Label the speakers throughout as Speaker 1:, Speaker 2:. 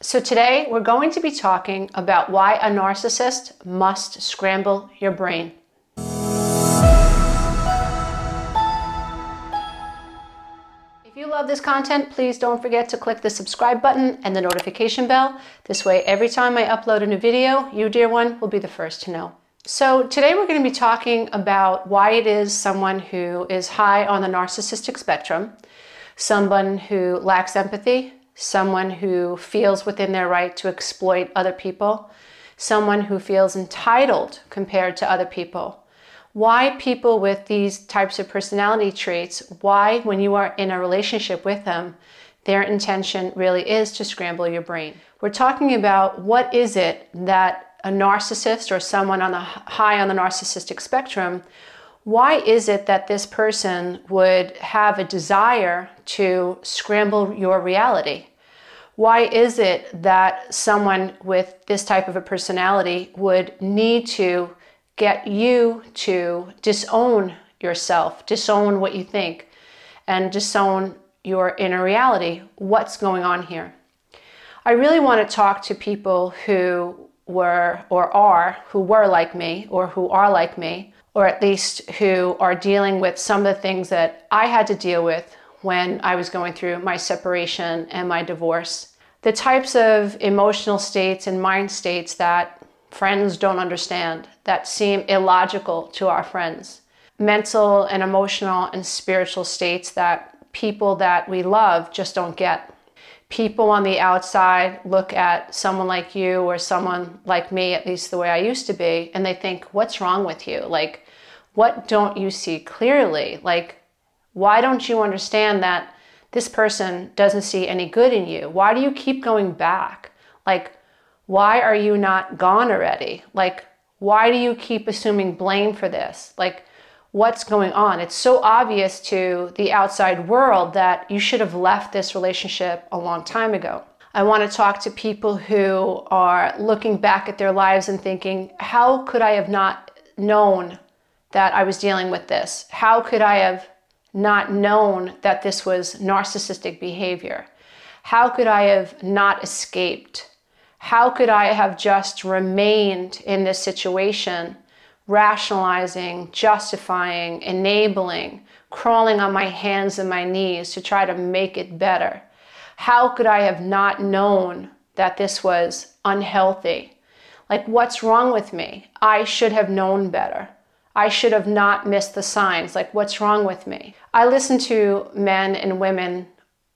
Speaker 1: So today we're going to be talking about why a narcissist must scramble your brain. If you love this content, please don't forget to click the subscribe button and the notification bell. This way, every time I upload a new video, you, dear one, will be the first to know. So today we're going to be talking about why it is someone who is high on the narcissistic spectrum, someone who lacks empathy, someone who feels within their right to exploit other people, someone who feels entitled compared to other people. Why people with these types of personality traits, why when you are in a relationship with them, their intention really is to scramble your brain. We're talking about what is it that a narcissist or someone on the high on the narcissistic spectrum, why is it that this person would have a desire to scramble your reality? Why is it that someone with this type of a personality would need to get you to disown yourself, disown what you think, and disown your inner reality? What's going on here? I really want to talk to people who were like me, or who are like me, or at least who are dealing with some of the things that I had to deal with when I was going through my separation and my divorce. The types of emotional states and mind states that friends don't understand, that seem illogical to our friends. Mental and emotional and spiritual states that people that we love just don't get. People on the outside look at someone like you or someone like me, at least the way I used to be, and they think, what's wrong with you? Like, what don't you see clearly? Like, why don't you understand that this person doesn't see any good in you? Why do you keep going back? Like, why are you not gone already? Like, why do you keep assuming blame for this? Like, what's going on? It's so obvious to the outside world that you should have left this relationship a long time ago. I want to talk to people who are looking back at their lives and thinking, how could I have not known that I was dealing with this? How could I have not known that this was narcissistic behavior? How could I have not escaped? How could I have just remained in this situation, rationalizing, justifying, enabling, crawling on my hands and my knees to try to make it better? How could I have not known that this was unhealthy? Like, what's wrong with me? I should have known better. I should have not missed the signs. Like, what's wrong with me? I listen to men and women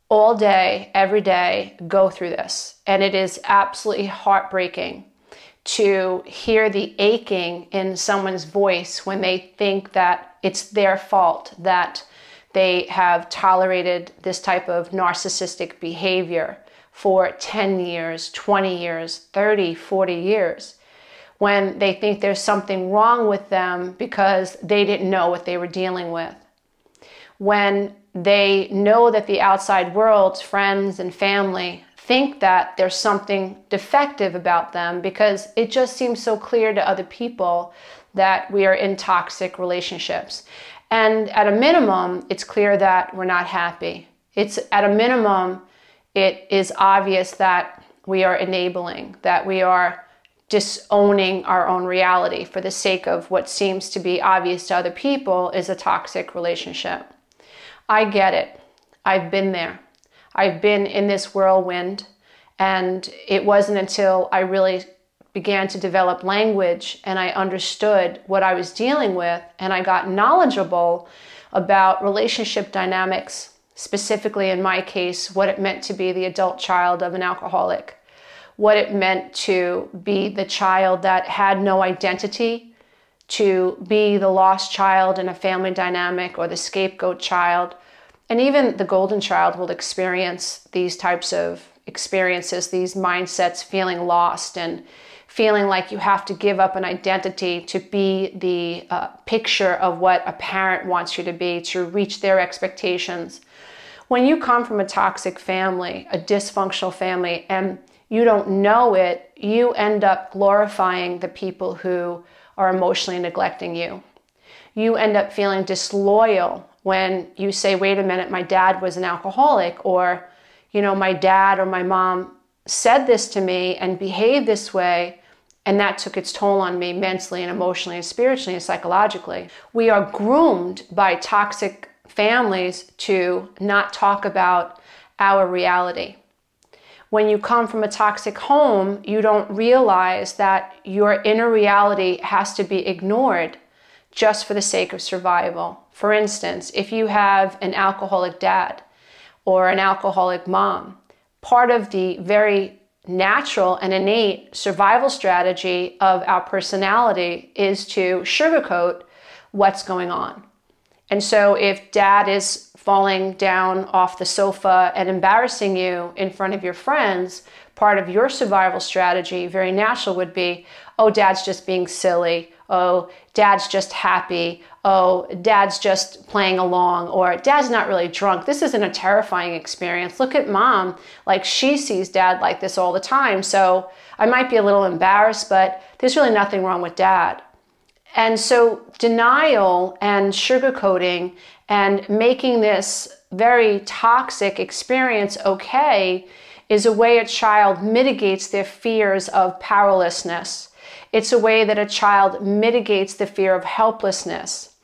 Speaker 1: all day, every day, go through this. And it is absolutely heartbreaking to hear the aching in someone's voice when they think that it's their fault, that they have tolerated this type of narcissistic behavior for 10 years, 20 years, 30, 40 years, when they think there's something wrong with them because they didn't know what they were dealing with. When they know that the outside world, friends and family, think that there's something defective about them because it just seems so clear to other people that we are in toxic relationships. And at a minimum, it's clear that we're not happy. It's at a minimum, it is obvious that we are enabling, that we are disowning our own reality for the sake of what seems to be obvious to other people is a toxic relationship. I get it. I've been there. I've been in this whirlwind, and it wasn't until I really began to develop language and I understood what I was dealing with and I got knowledgeable about relationship dynamics, specifically in my case, what it meant to be the adult child of an alcoholic, what it meant to be the child that had no identity, to be the lost child in a family dynamic or the scapegoat child. And even the golden child will experience these types of experiences, these mindsets, feeling lost and feeling like you have to give up an identity to be the picture of what a parent wants you to be, to reach their expectations. When you come from a toxic family, a dysfunctional family, and you don't know it, you end up glorifying the people who are emotionally neglecting you. You end up feeling disloyal when you say, wait a minute, my dad was an alcoholic, or, you know, my dad or my mom said this to me and behaved this way, and that took its toll on me mentally and emotionally and spiritually and psychologically. We are groomed by toxic families to not talk about our reality. When you come from a toxic home, you don't realize that your inner reality has to be ignored just for the sake of survival. For instance, if you have an alcoholic dad or an alcoholic mom, part of the very natural and innate survival strategy of our personality is to sugarcoat what's going on. And so if dad is falling down off the sofa and embarrassing you in front of your friends, part of your survival strategy, very natural, would be, oh, dad's just being silly. Oh, dad's just happy. Oh, dad's just playing along. Or dad's not really drunk. This isn't a terrifying experience. Look at mom. Like, she sees dad like this all the time. So I might be a little embarrassed, but there's really nothing wrong with dad. And so denial and sugarcoating and making this very toxic experience okay is a way a child mitigates their fears of powerlessness. It's a way that a child mitigates the fear of helplessness.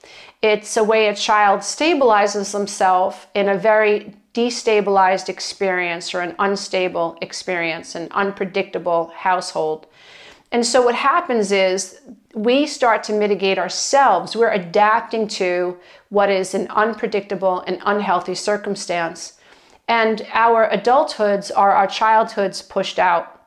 Speaker 1: It's a way a child stabilizes themselves in a very destabilized experience or an unstable experience, an unpredictable household. And so what happens is we start to mitigate ourselves. We're adapting to what is an unpredictable and unhealthy circumstance. And our adulthoods are our childhoods pushed out.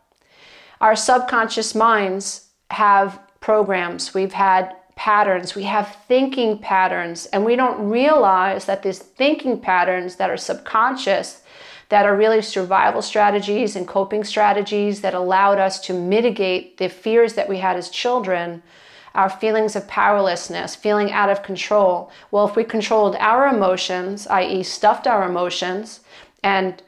Speaker 1: Our subconscious minds have programs. We've had patterns. We have thinking patterns. And we don't realize that these thinking patterns that are subconscious, that are really survival strategies and coping strategies that allowed us to mitigate the fears that we had as children, our feelings of powerlessness, feeling out of control. Well, if we controlled our emotions, i.e. stuffed our emotions, and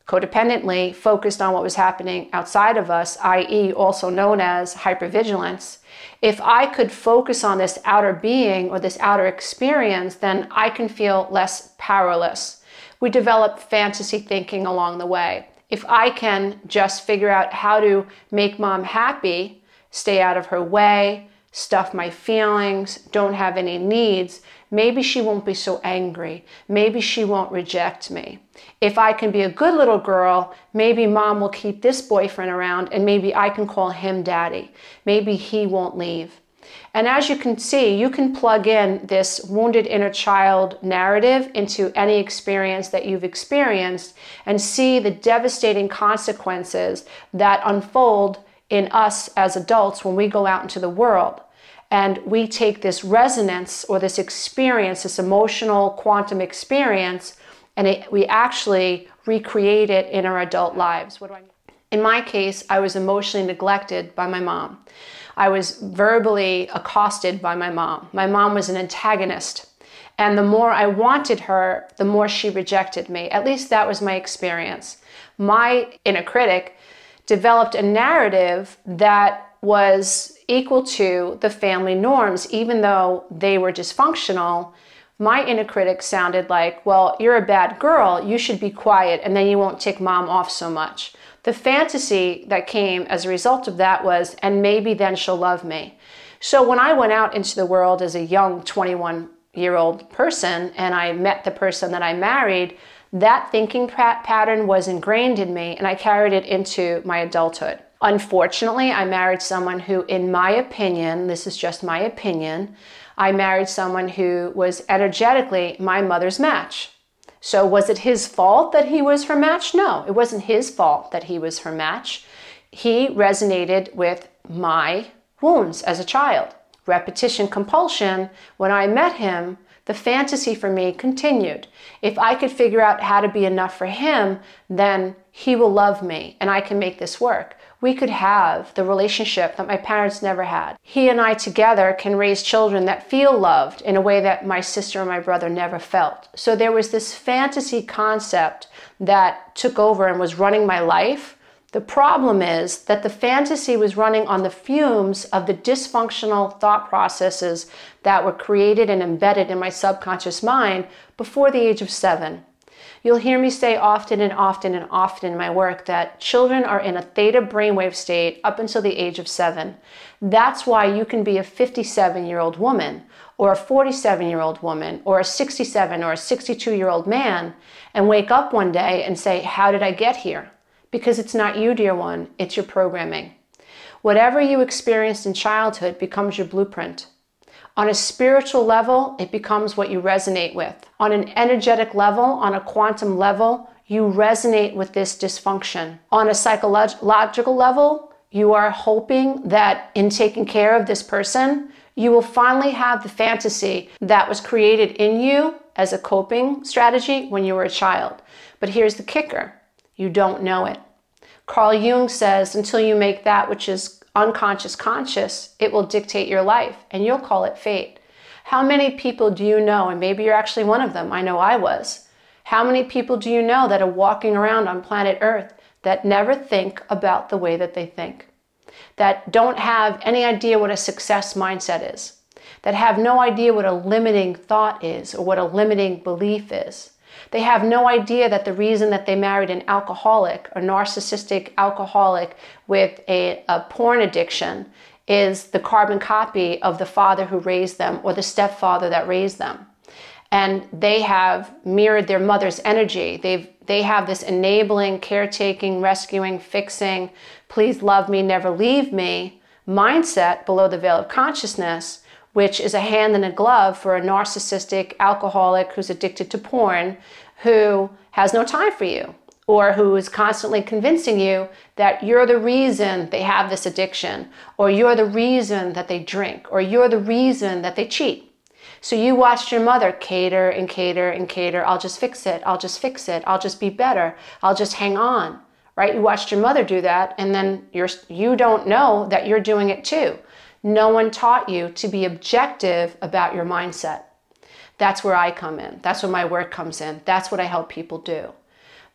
Speaker 1: codependently focused on what was happening outside of us, i.e. also known as hypervigilance, if I could focus on this outer being or this outer experience, then I can feel less powerless. We develop fantasy thinking along the way. If I can just figure out how to make mom happy, stay out of her way, stuff my feelings, don't have any needs, maybe she won't be so angry. Maybe she won't reject me. If I can be a good little girl, maybe mom will keep this boyfriend around and maybe I can call him daddy. Maybe he won't leave. And as you can see, you can plug in this wounded inner child narrative into any experience that you've experienced and see the devastating consequences that unfold in us as adults when we go out into the world. And we take this resonance or this experience, this emotional quantum experience, and we actually recreate it in our adult lives. What do I mean? In my case, I was emotionally neglected by my mom. I was verbally accosted by my mom. My mom was an antagonist. And the more I wanted her, the more she rejected me. At least that was my experience. My inner critic developed a narrative that was equal to the family norms, even though they were dysfunctional. My inner critic sounded like, well, you're a bad girl, you should be quiet, and then you won't tick mom off so much. The fantasy that came as a result of that was, and maybe then she'll love me. So when I went out into the world as a young 21-year-old person and I met the person that I married, that thinking pattern was ingrained in me and I carried it into my adulthood. Unfortunately, I married someone who, in my opinion, this is just my opinion, I married someone who was energetically my mother's match. So was it his fault that he was her match? No, it wasn't his fault that he was her match. He resonated with my wounds as a child. Repetition compulsion, when I met him, the fantasy for me continued. If I could figure out how to be enough for him, then he will love me and I can make this work. We could have the relationship that my parents never had. He and I together can raise children that feel loved in a way that my sister and my brother never felt. So there was this fantasy concept that took over and was running my life. The problem is that the fantasy was running on the fumes of the dysfunctional thought processes that were created and embedded in my subconscious mind before the age of 7. You'll hear me say often and often and often in my work that children are in a theta brainwave state up until the age of 7. That's why you can be a 57-year-old woman or a 47-year-old woman or a 67 or a 62-year-old man and wake up one day and say, how did I get here? Because it's not you, dear one, it's your programming. Whatever you experienced in childhood becomes your blueprint. On a spiritual level, it becomes what you resonate with. On an energetic level, on a quantum level, you resonate with this dysfunction. On a psychological level, you are hoping that in taking care of this person, you will finally have the fantasy that was created in you as a coping strategy when you were a child. But here's the kicker. You don't know it. Carl Jung says, until you make that which is unconscious conscious, it will dictate your life, and you'll call it fate. How many people do you know, and maybe you're actually one of them, I know I was. How many people do you know that are walking around on planet Earth that never think about the way that they think? That don't have any idea what a success mindset is? That have no idea what a limiting thought is or what a limiting belief is? They have no idea that the reason that they married an alcoholic, a narcissistic alcoholic with a porn addiction, is the carbon copy of the father who raised them or the stepfather that raised them. And they have mirrored their mother's energy. They have this enabling, caretaking, rescuing, fixing, please love me, never leave me mindset below the veil of consciousness, which is a hand in a glove for a narcissistic alcoholic who's addicted to porn, who has no time for you, or who is constantly convincing you that you're the reason they have this addiction, or you're the reason that they drink, or you're the reason that they cheat. So you watched your mother cater and cater and cater. I'll just fix it. I'll just fix it. I'll just be better. I'll just hang on, right? You watched your mother do that, and then you don't know that you're doing it too. No one taught you to be objective about your mindset. That's where I come in. That's where my work comes in. That's what I help people do.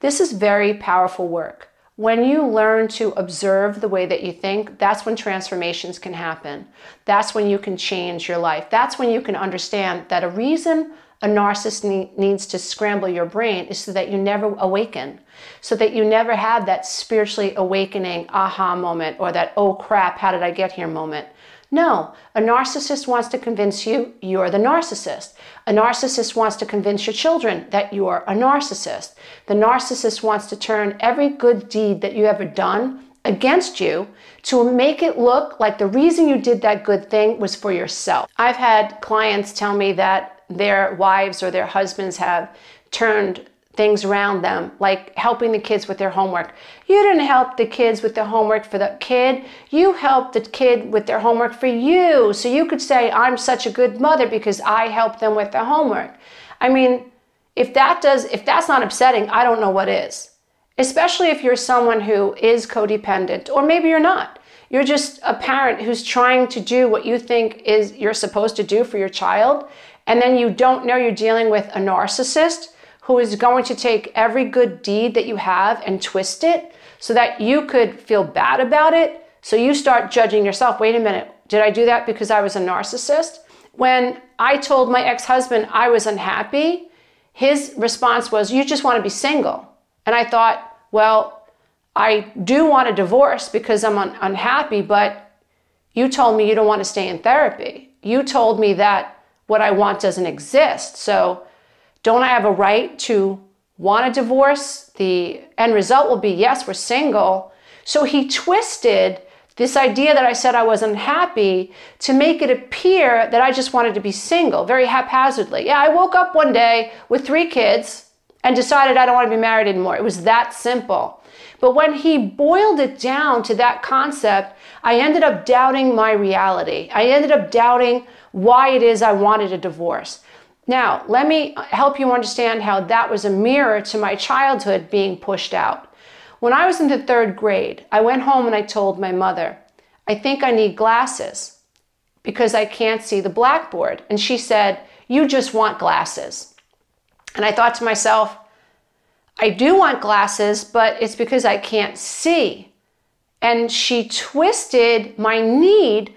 Speaker 1: This is very powerful work. When you learn to observe the way that you think, that's when transformations can happen. That's when you can change your life. That's when you can understand that a reason a narcissist needs to scramble your brain is so that you never awaken, so that you never have that spiritually awakening aha moment or that, oh crap, how did I get here moment. No, a narcissist wants to convince you you're the narcissist. A narcissist wants to convince your children that you're a narcissist. The narcissist wants to turn every good deed that you ever done against you to make it look like the reason you did that good thing was for yourself. I've had clients tell me that their wives or their husbands have turned things around them, like helping the kids with their homework. You didn't help the kids with their homework for the kid. You helped the kid with their homework for you. So you could say, I'm such a good mother because I helped them with their homework. I mean, if that's not upsetting, I don't know what is. Especially if you're someone who is codependent, or maybe you're not. You're just a parent who's trying to do what you think is you're supposed to do for your child, and then you don't know you're dealing with a narcissist who is going to take every good deed that you have and twist it so that you could feel bad about it. So you start judging yourself. Wait a minute, did I do that because I was a narcissist? When I told my ex-husband I was unhappy, his response was, you just want to be single. And I thought, well, I do want a divorce because I'm unhappy, but you told me you don't want to stay in therapy. You told me that what I want doesn't exist. So don't I have a right to want a divorce? The end result will be, yes, we're single. So he twisted this idea that I said I was unhappy to make it appear that I just wanted to be single, very haphazardly. Yeah, I woke up one day with 3 kids and decided I don't want to be married anymore. It was that simple. But when he boiled it down to that concept, I ended up doubting my reality. I ended up doubting why it is I wanted a divorce. Now, let me help you understand how that was a mirror to my childhood being pushed out. When I was in the 3rd grade, I went home and I told my mother, I think I need glasses because I can't see the blackboard. And she said, you just want glasses. And I thought to myself, I do want glasses, but it's because I can't see. And she twisted my need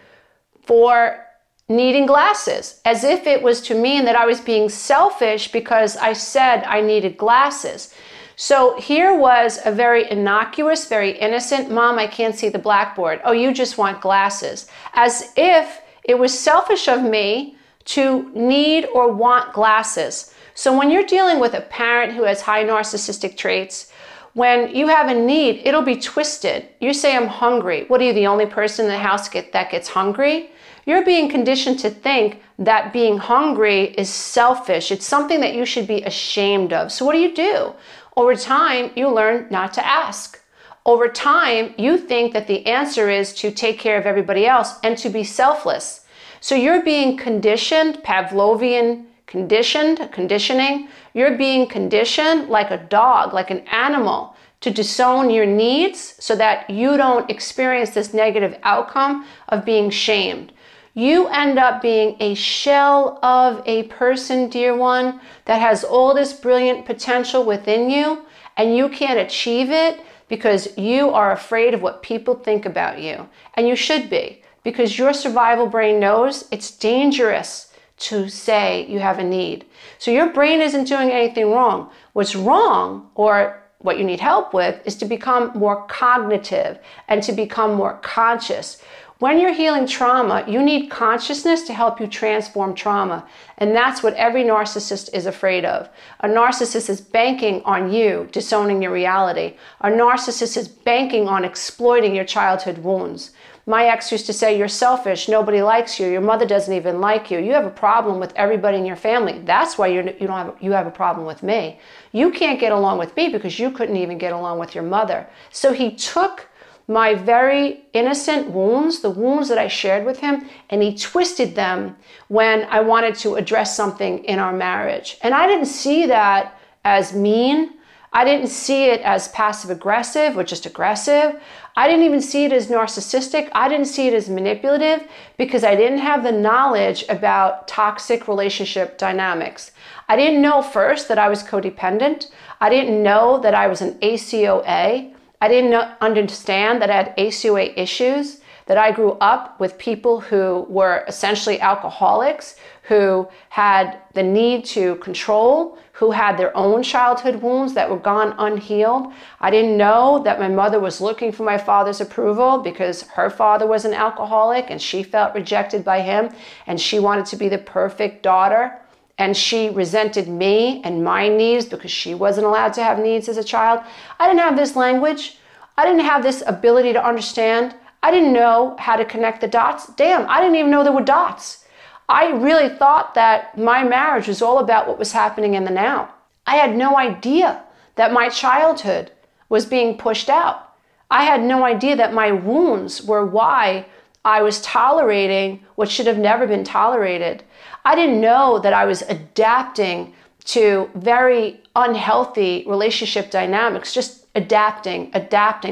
Speaker 1: for needing glasses, as if it was to mean that I was being selfish because I said I needed glasses. So here was a very innocuous, very innocent, Mom, I can't see the blackboard. Oh, you just want glasses. As if it was selfish of me to need or want glasses. So when you're dealing with a parent who has high narcissistic traits, when you have a need, it'll be twisted. You say, I'm hungry. What, are you the only person in the house that gets hungry? You're being conditioned to think that being hungry is selfish. It's something that you should be ashamed of. So what do? Over time, you learn not to ask. Over time, you think that the answer is to take care of everybody else and to be selfless. So you're being conditioned, Pavlovian conditioning. You're being conditioned like a dog, like an animal, to disown your needs so that you don't experience this negative outcome of being shamed. You end up being a shell of a person, dear one, that has all this brilliant potential within you, and you can't achieve it because you are afraid of what people think about you. And you should be, because your survival brain knows it's dangerous to say you have a need. So your brain isn't doing anything wrong. What's wrong, or what you need help with, is to become more cognitive and to become more conscious. When you're healing trauma, you need consciousness to help you transform trauma. And that's what every narcissist is afraid of. A narcissist is banking on you disowning your reality. A narcissist is banking on exploiting your childhood wounds. My ex used to say, you're selfish, nobody likes you, your mother doesn't even like you, you have a problem with everybody in your family. That's why you have a problem with me. You can't get along with me because you couldn't even get along with your mother. So he took my very innocent wounds, the wounds that I shared with him, and he twisted them when I wanted to address something in our marriage. And I didn't see that as mean. I didn't see it as passive aggressive or just aggressive. I didn't even see it as narcissistic. I didn't see it as manipulative because I didn't have the knowledge about toxic relationship dynamics. I didn't know first that I was codependent. I didn't know that I was an ACOA. I didn't understand that I had ACOA issues, that I grew up with people who were essentially alcoholics, who had the need to control, who had their own childhood wounds that were gone unhealed. I didn't know that my mother was looking for my father's approval because her father was an alcoholic and she felt rejected by him and she wanted to be the perfect daughter. And she resented me and my needs because she wasn't allowed to have needs as a child. I didn't have this language. I didn't have this ability to understand. I didn't know how to connect the dots. Damn, I didn't even know there were dots. I really thought that my marriage was all about what was happening in the now. I had no idea that my childhood was being pushed out. I had no idea that my wounds were why I was tolerating what should have never been tolerated. I didn't know that I was adapting to very unhealthy relationship dynamics, just adapting.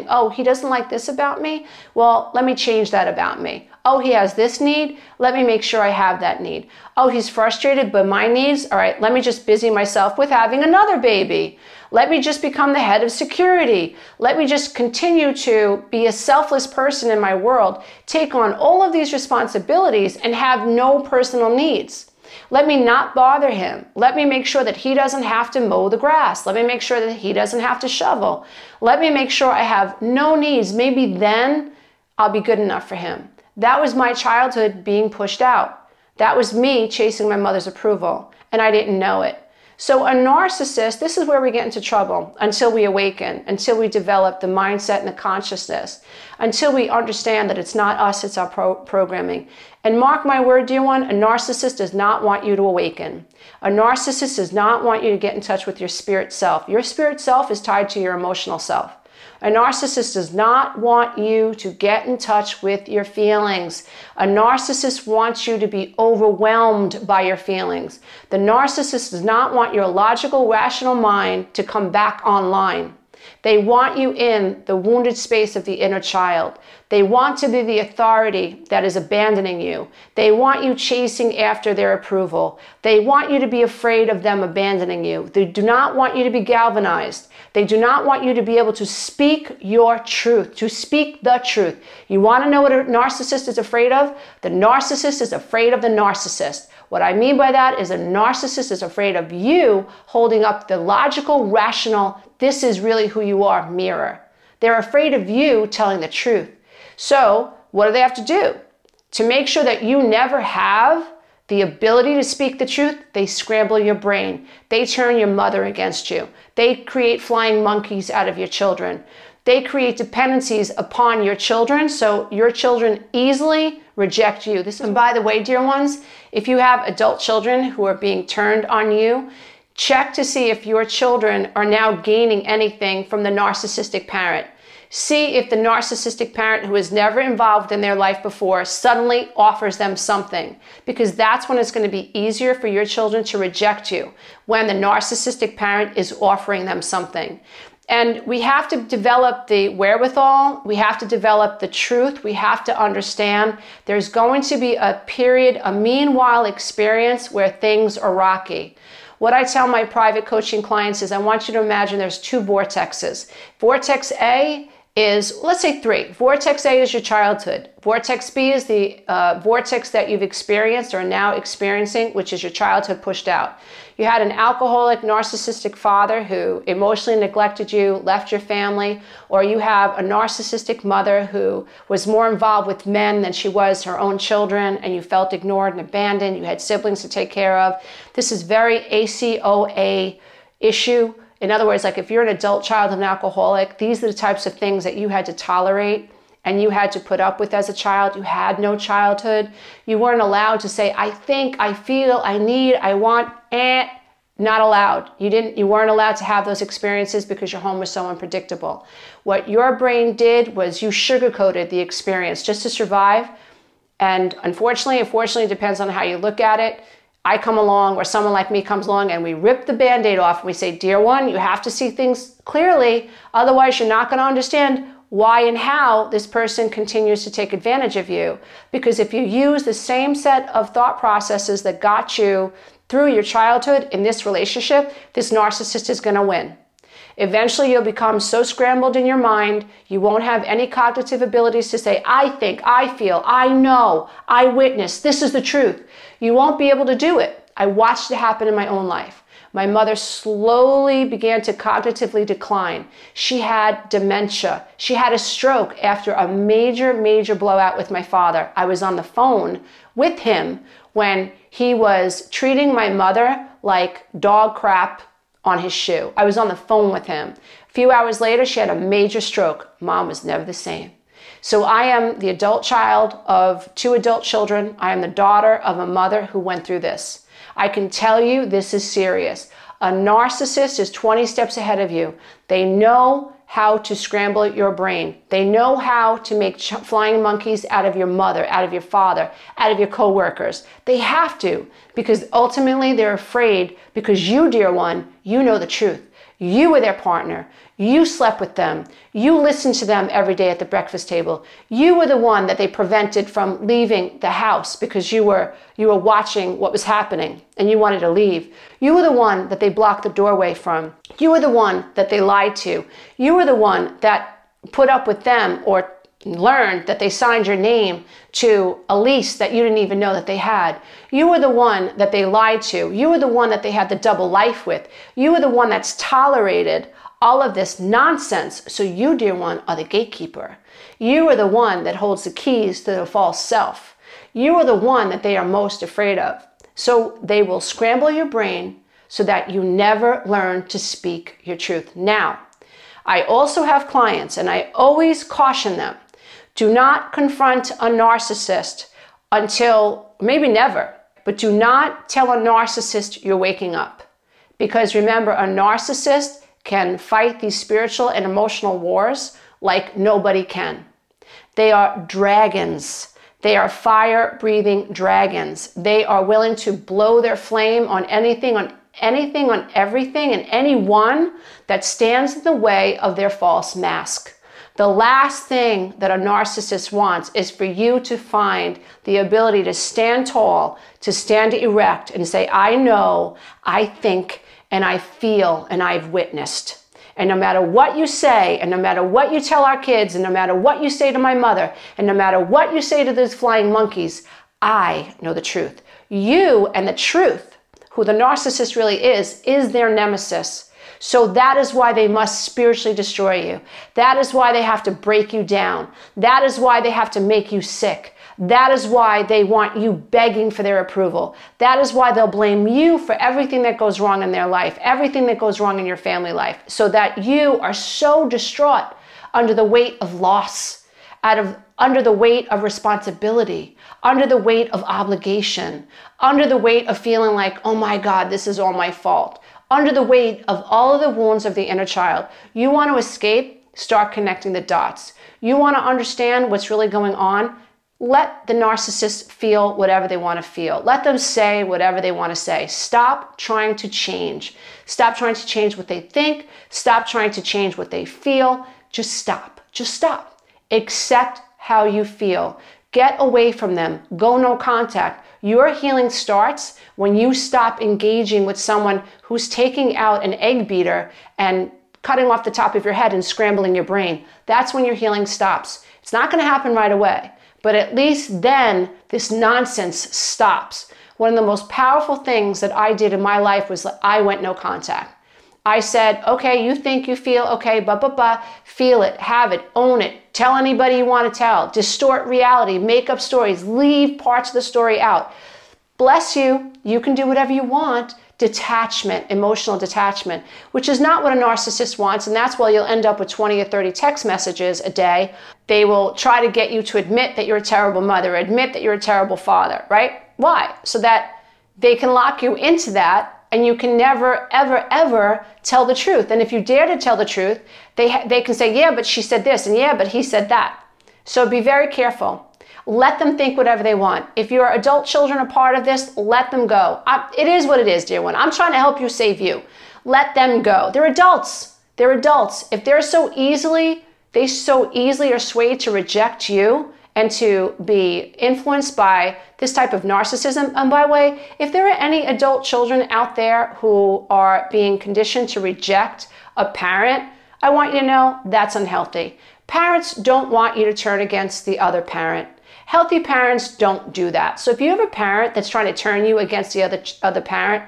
Speaker 1: Oh, he doesn't like this about me? Well, let me change that about me. Oh, he has this need? Let me make sure I have that need. Oh, he's frustrated by my needs? All right, let me just busy myself with having another baby. Let me just become the head of security. Let me just continue to be a selfless person in my world, take on all of these responsibilities and have no personal needs. Let me not bother him. Let me make sure that he doesn't have to mow the grass. Let me make sure that he doesn't have to shovel. Let me make sure I have no needs. Maybe then I'll be good enough for him. That was my childhood being pushed out. That was me chasing my mother's approval, and I didn't know it. So a narcissist, this is where we get into trouble until we awaken, until we develop the mindset and the consciousness, until we understand that it's not us, it's our programming. And mark my word, dear one, a narcissist does not want you to awaken. A narcissist does not want you to get in touch with your spirit self. Your spirit self is tied to your emotional self. A narcissist does not want you to get in touch with your feelings. A narcissist wants you to be overwhelmed by your feelings. The narcissist does not want your logical, rational mind to come back online. They want you in the wounded space of the inner child. They want to be the authority that is abandoning you. They want you chasing after their approval. They want you to be afraid of them abandoning you. They do not want you to be galvanized. They do not want you to be able to speak your truth, to speak the truth. You want to know what a narcissist is afraid of? The narcissist is afraid of the narcissist. What I mean by that is a narcissist is afraid of you holding up the logical, rational, this is really who you are mirror. They're afraid of you telling the truth. So what do they have to do? To make sure that you never have the ability to speak the truth, they scramble your brain. They turn your mother against you. They create flying monkeys out of your children. They create dependencies upon your children, so your children easily reject you. And by the way, dear ones, if you have adult children who are being turned on you, check to see if your children are now gaining anything from the narcissistic parent. See if the narcissistic parent who was never involved in their life before suddenly offers them something, because that's when it's going to be easier for your children to reject you, when the narcissistic parent is offering them something. And we have to develop the wherewithal, we have to develop the truth, we have to understand there's going to be a period, a meanwhile experience where things are rocky. What I tell my private coaching clients is I want you to imagine there's two vortexes. Vortex A is, let's say 3. Vortex A is your childhood. Vortex B is the vortex that you've experienced or are now experiencing, which is your childhood pushed out. You had an alcoholic, narcissistic father who emotionally neglected you, left your family, or you have a narcissistic mother who was more involved with men than she was her own children, and you felt ignored and abandoned. You had siblings to take care of. This is very ACOA issue. In other words, like if you're an adult child of an alcoholic, these are the types of things that you had to tolerate and you had to put up with as a child. You had no childhood. You weren't allowed to say, I think, I feel, I need, I want, not allowed. You weren't allowed to have those experiences because your home was so unpredictable. What your brain did was you sugarcoated the experience just to survive. And unfortunately, it depends on how you look at it. I come along, or someone like me comes along, and we rip the Band-Aid off and we say, dear one, you have to see things clearly. Otherwise, you're not going to understand why and how this person continues to take advantage of you. Because if you use the same set of thought processes that got you through your childhood in this relationship, this narcissist is going to win. Eventually, you'll become so scrambled in your mind, you won't have any cognitive abilities to say, I think, I feel, I know, I witness, this is the truth. You won't be able to do it. I watched it happen in my own life. My mother slowly began to cognitively decline. She had dementia. She had a stroke after a major blowout with my father. I was on the phone with him when he was treating my mother like dog crap on his shoe. I was on the phone with him. A few hours later, she had a major stroke. Mom was never the same. So I am the adult child of 2 adult children. I am the daughter of a mother who went through this. I can tell you this is serious. A narcissist is 20 steps ahead of you. They know how to scramble your brain. They know how to make flying monkeys out of your mother, out of your father, out of your coworkers. They have to, because ultimately they're afraid, because you, dear one, you know the truth. You were their partner. You slept with them. You listened to them every day at the breakfast table. You were the one that they prevented from leaving the house because you were watching what was happening and you wanted to leave. You were the one that they blocked the doorway from. You were the one that they lied to. You were the one that put up with them or learned that they signed your name to a lease that you didn't even know that they had. You were the one that they lied to. You were the one that they had the double life with. You were the one that's tolerated all of this nonsense. So you, dear one, are the gatekeeper. You are the one that holds the keys to the false self. You are the one that they are most afraid of. So they will scramble your brain so that you never learn to speak your truth. Now, I also have clients, and I always caution them, do not confront a narcissist until, maybe never, but do not tell a narcissist you're waking up. Because remember, a narcissist can fight these spiritual and emotional wars like nobody can. They are dragons. They are fire-breathing dragons. They are willing to blow their flame on anything, on anything, on everything, and anyone that stands in the way of their false mask. The last thing that a narcissist wants is for you to find the ability to stand tall, to stand erect and say, I know, I think, and I feel, and I've witnessed. And no matter what you say, and no matter what you tell our kids, and no matter what you say to my mother, and no matter what you say to those flying monkeys, I know the truth. You and the truth, who the narcissist really is their nemesis. So that is why they must spiritually destroy you. That is why they have to break you down. That is why they have to make you sick. That is why they want you begging for their approval. That is why they'll blame you for everything that goes wrong in their life, everything that goes wrong in your family life, so that you are so distraught under the weight of loss, under the weight of responsibility, under the weight of obligation, under the weight of feeling like, oh my God, this is all my fault. Under the weight of all of the wounds of the inner child. You want to escape? Start connecting the dots. You want to understand what's really going on? Let the narcissist feel whatever they want to feel. Let them say whatever they want to say. Stop trying to change. Stop trying to change what they think. Stop trying to change what they feel. Just stop. Just stop. Accept how you feel. Get away from them. Go no contact. Your healing starts when you stop engaging with someone who's taking out an egg beater and cutting off the top of your head and scrambling your brain. That's when your healing stops. It's not going to happen right away, but at least then this nonsense stops. One of the most powerful things that I did in my life was I went no contact. I said, okay, you think, you feel, okay, feel it, have it, own it, tell anybody you want to tell, distort reality, make up stories, leave parts of the story out. Bless you, you can do whatever you want. Detachment, emotional detachment, which is not what a narcissist wants, and that's why you'll end up with 20 or 30 text messages a day. They will try to get you to admit that you're a terrible mother, admit that you're a terrible father, right? Why? So that they can lock you into that, and you can never, ever, ever tell the truth. And if you dare to tell the truth, they can say, yeah, but she said this, and yeah, but he said that. So be very careful. Let them think whatever they want. If your adult children are part of this, let them go. It is what it is, dear one. I'm trying to help you save you. Let them go. They're adults. They're adults. If they so easily are swayed to reject you and to be influenced by this type of narcissism. And by the way, if there are any adult children out there who are being conditioned to reject a parent, I want you to know that's unhealthy. Parents don't want you to turn against the other parent. Healthy parents don't do that. So if you have a parent that's trying to turn you against the other parent,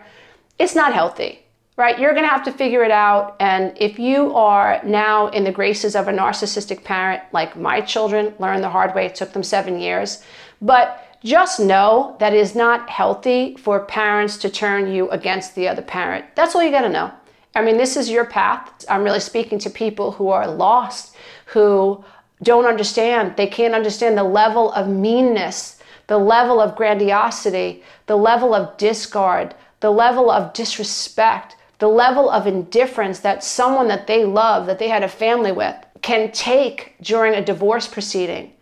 Speaker 1: it's not healthy, right? You're going to have to figure it out. And if you are now in the graces of a narcissistic parent, like my children learned the hard way, it took them 7 years. But just know that it is not healthy for parents to turn you against the other parent. That's all you got to know. I mean, this is your path. I'm really speaking to people who are lost, who don't understand. They can't understand the level of meanness, the level of grandiosity, the level of discard, the level of disrespect, the level of indifference that someone that they love, that they had a family with, can take during a divorce proceeding.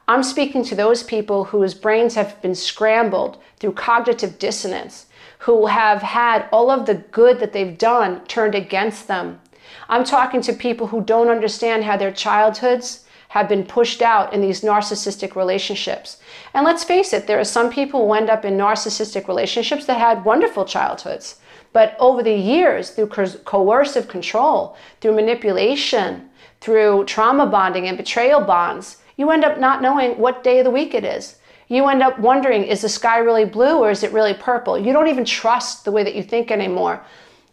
Speaker 1: I'm speaking to those people whose brains have been scrambled through cognitive dissonance, who have had all of the good that they've done turned against them. I'm talking to people who don't understand how their childhoods have been pushed out in these narcissistic relationships. And let's face it, there are some people who end up in narcissistic relationships that had wonderful childhoods. But over the years, through coercive control, through manipulation, through trauma bonding and betrayal bonds, you end up not knowing what day of the week it is. You end up wondering, is the sky really blue or is it really purple? You don't even trust the way that you think anymore.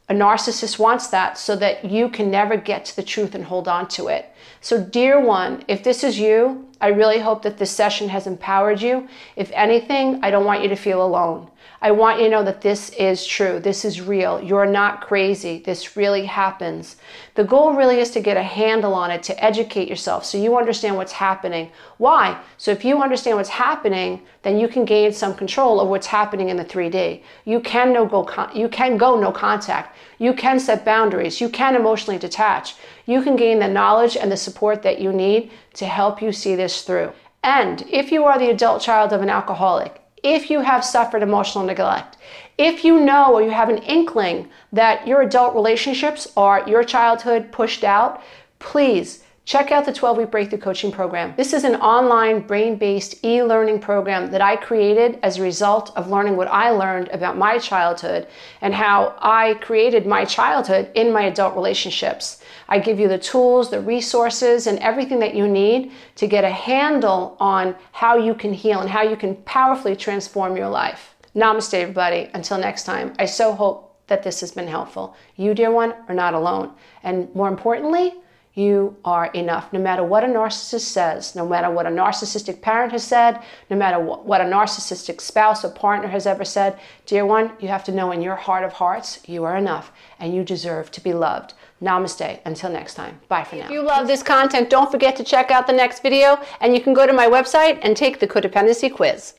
Speaker 1: A narcissist wants that so that you can never get to the truth and hold on to it. So dear one, if this is you, I really hope that this session has empowered you. If anything, I don't want you to feel alone. I want you to know that this is true. This is real. You're not crazy. This really happens. The goal really is to get a handle on it, to educate yourself so you understand what's happening. Why? So if you understand what's happening, then you can gain some control of what's happening in the 3D. You can go no contact. You can set boundaries. You can emotionally detach. You can gain the knowledge and the support that you need to help you see this through. And if you are the adult child of an alcoholic, if you have suffered emotional neglect, if you know or you have an inkling that your adult relationships or your childhood pushed out, please check out the 12-week Breakthrough Coaching Program. This is an online, brain-based e-learning program that I created as a result of learning what I learned about my childhood and how I created my childhood in my adult relationships. I give you the tools, the resources, and everything that you need to get a handle on how you can heal and how you can powerfully transform your life. Namaste, everybody. Until next time, I so hope that this has been helpful. You, dear one, are not alone. And more importantly, you are enough. No matter what a narcissist says, no matter what a narcissistic parent has said, no matter what a narcissistic spouse or partner has ever said, dear one, you have to know in your heart of hearts, you are enough and you deserve to be loved. Namaste. Until next time. Bye for now. If you love this content, don't forget to check out the next video, and you can go to my website and take the codependency quiz.